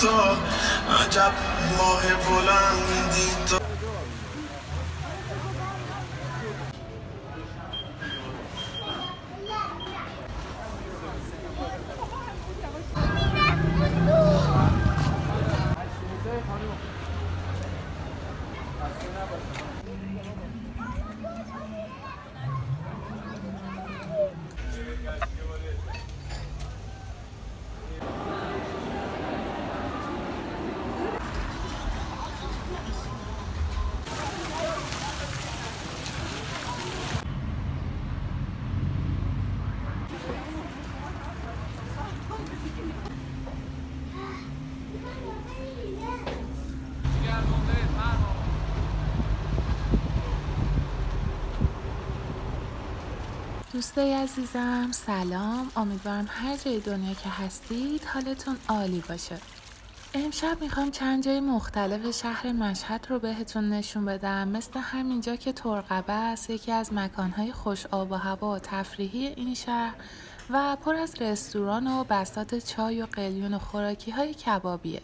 تو عجب ماه بلندی تو. دوستای عزیزم سلام، امیدوارم هر جای دنیا که هستید حالتون عالی باشه. امشب میخوام چند جای مختلف شهر مشهد رو بهتون نشون بدم. مثل همینجا که ترقبه است، یکی از مکانهای خوش آب و هوا و تفریحی این شهر و پر از رستوران و بساط چای و قلیون و خوراکی های کبابیه.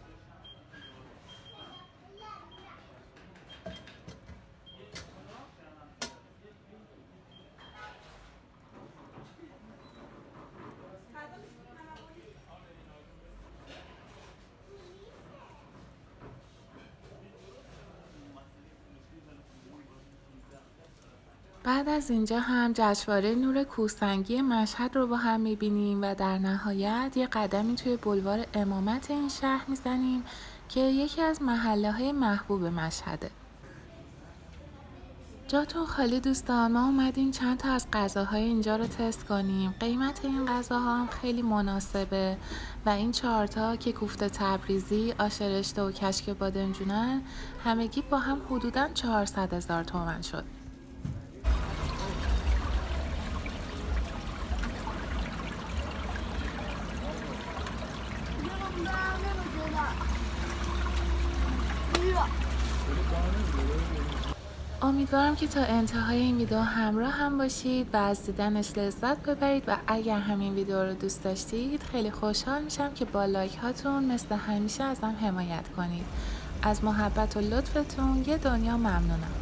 بعد از اینجا هم جشنواره نور کوهسنگی مشهد رو با هم میبینیم و در نهایت یه قدمی توی بلوار امامت این شهر میزنیم که یکی از محله‌های محبوب مشهده. جاتون خالی دوستان، ما اومدیم چند تا از غذاهای اینجا رو تست کنیم. قیمت این غذاها هم خیلی مناسبه و این 4 تا که کوفته تبریزی، آش رشته و کشک بادمجونن همگی با هم حدوداً 400,000 تومان شد. امیدوارم که تا انتهای این ویدیو همراه هم باشید و از دیدنش لذت ببرید و اگر همین ویدیو رو دوست داشتید خیلی خوشحال میشم که با لایک هاتون مثل همیشه ازم حمایت کنید. از محبت و لطفتون یه دنیا ممنونم.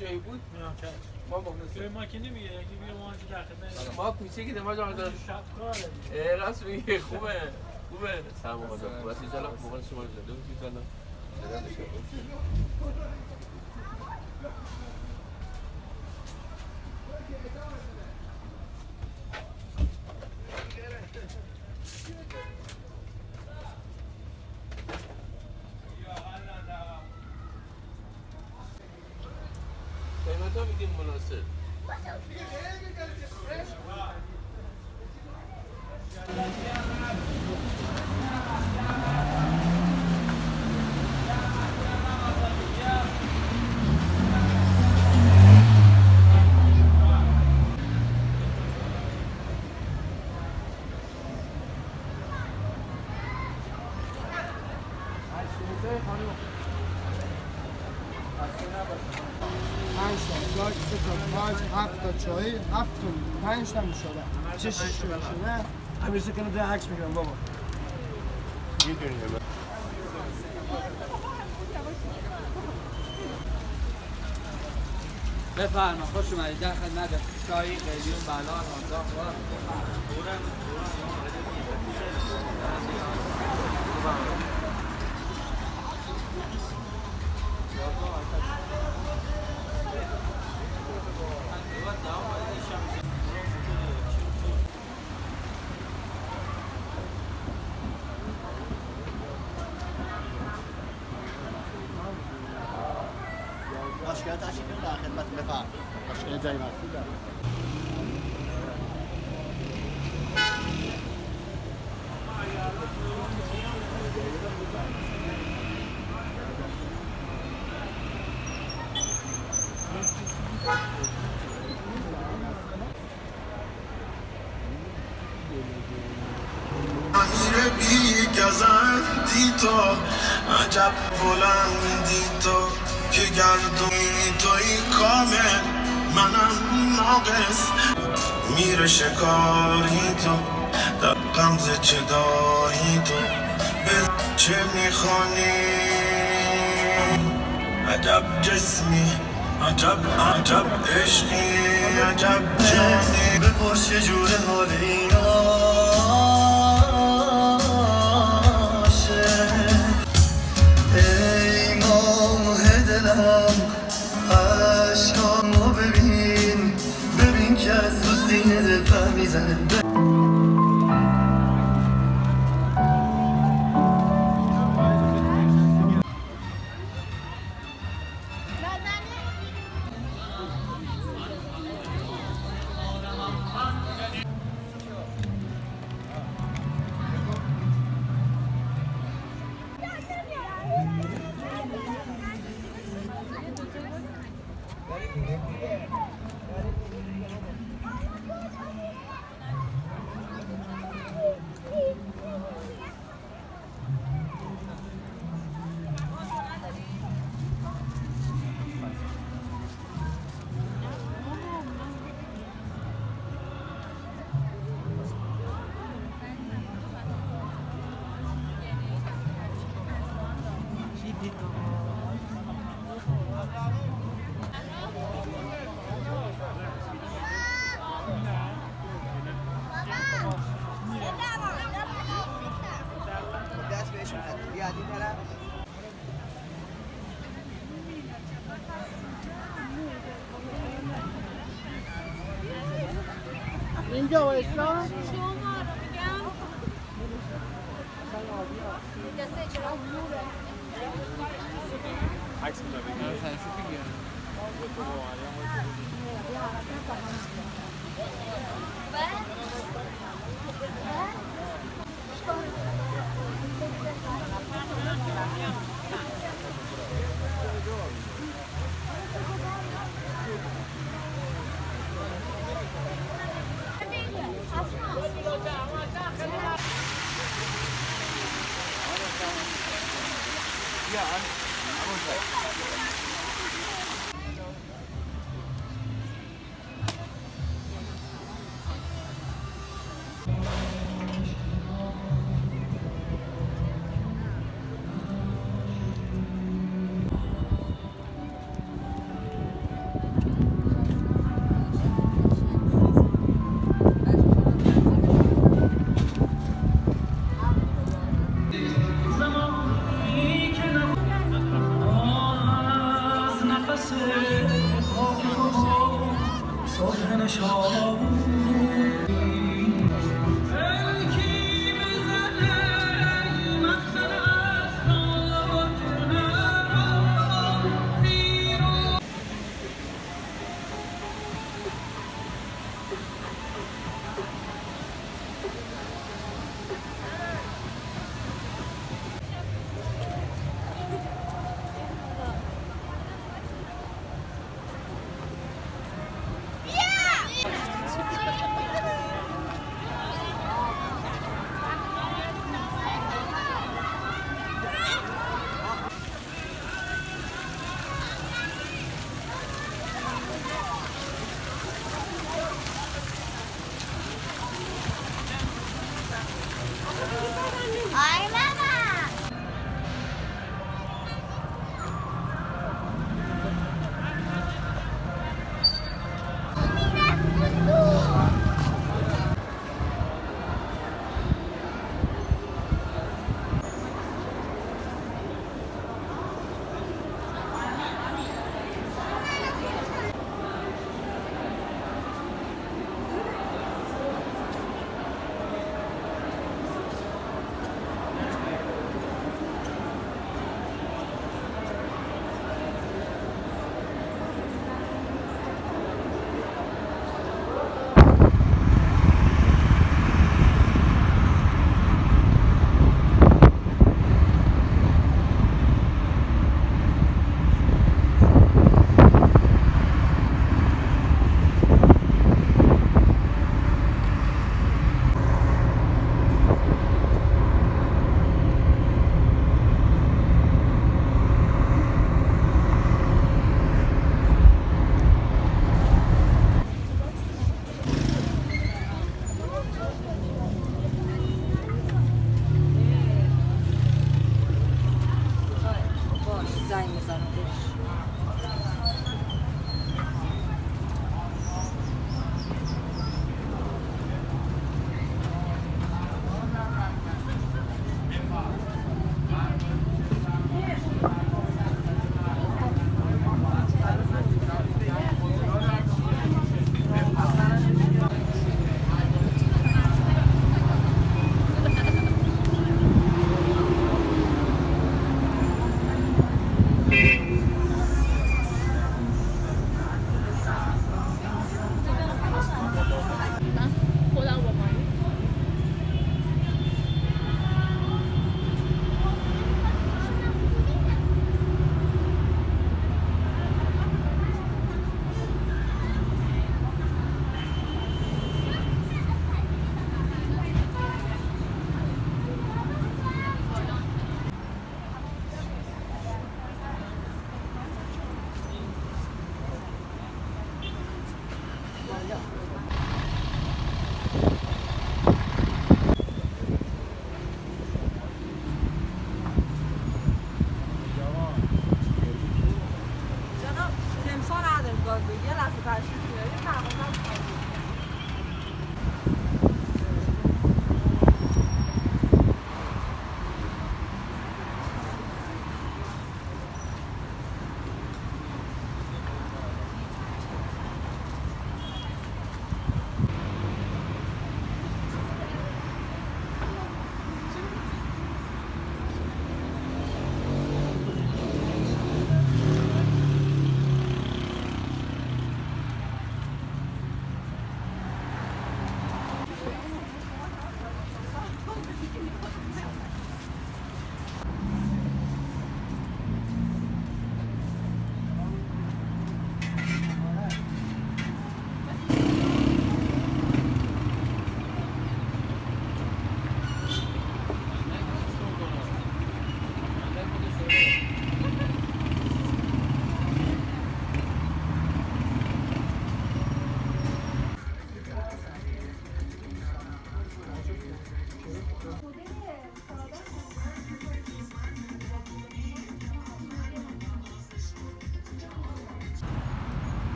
جایی بود ما با ماکینه میگه یکی بیا ما چه داخل ما کوچیکی ما جان داشت شب کاره راست میگه خوبه سلام آقا واسه جلو موقع شما زده بود جلو قیمتا میگیم مناسب لاک 3 تا 5 7 تا چای 7 تا 5 تا میشوره چه 6 تا میشوره همیشه کنه ده عکس میگیرم بابا بفرما خوش اومدید در خدمت چای قلیون بلال آنجا مشکل تشکیل در خدمت بفرم مشکل جای مرفوع دارم میره بی گزندی تو عجب بلندی تو که گردونی توی کامل منم ناقص میره شکاری تو در غمزه چه داری تو به چه میخوانی عجب جسمی عجب عشقی عجب جانی بپرس چجور حال این عاشق ای ماه دلم عشقامو ببین که از تو سینه دل پر میزنه اینجا وایسا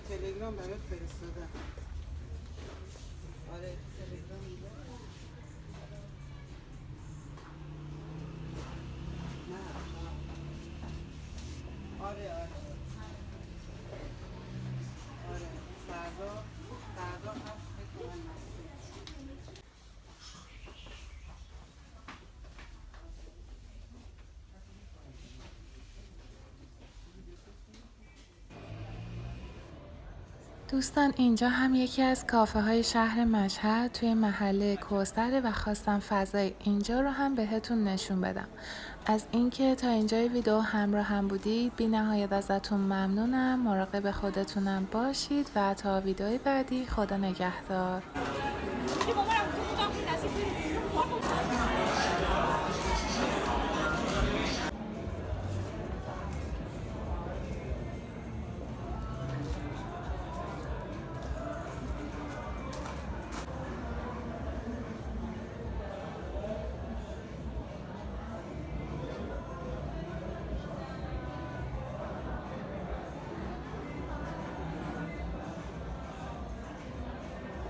تلگرام برات فرستادم. آره تلگرام میده. نه آره فردا هست بکنم مسئول. دوستان اینجا هم یکی از کافه های شهر مشهد توی محله کوثره و خواستم فضای اینجا رو هم بهتون نشون بدم. از اینکه تا اینجای ویدیو همراه هم بودید بی نهایت ازتون ممنونم. مراقب خودتونم باشید و تا ویدیوی بعدی خدا نگهدار.